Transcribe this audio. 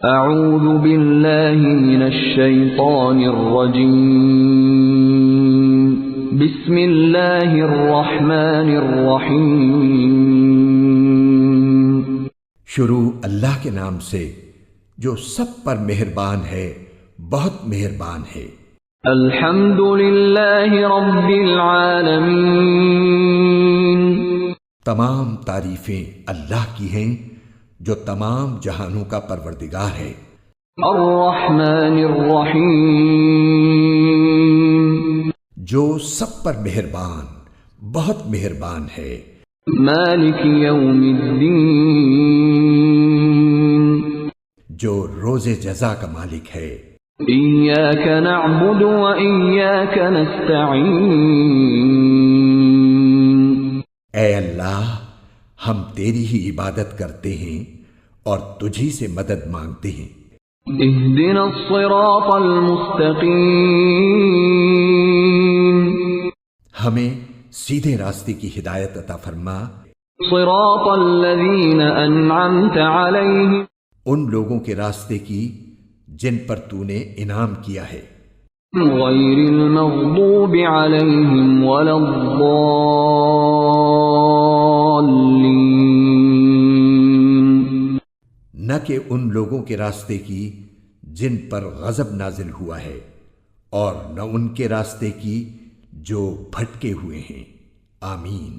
اعوذ باللہ من الشیطان الرجیم بسم اللہ الرحمن الرحیم شروع اللہ کے نام سے جو سب پر مہربان ہے، بہت مہربان ہے۔ الحمد للہ رب العالمین، تمام تعریفیں اللہ کی ہیں جو تمام جہانوں کا پروردگار ہے۔ الرحمن الرحیم، جو سب پر مہربان، بہت مہربان ہے۔ مالک یوم الدین، جو روز جزا کا مالک ہے۔ ایاک نعبد و ایاک نستعین، اے اللہ، ہم تیری ہی عبادت کرتے ہیں اور تجھی سے مدد مانگتے ہیں۔ اہدنا الصراط المستقیم، ہمیں سیدھے راستے کی ہدایت عطا فرما۔ صراط الذین انعمت علیہم، ان لوگوں کے راستے کی جن پر تو نے انعام کیا ہے، غیر المغضوب علیہم ولا الضالین، نہ کہ ان لوگوں کے راستے کی جن پر غضب نازل ہوا ہے، اور نہ ان کے راستے کی جو بھٹکے ہوئے ہیں۔ آمین۔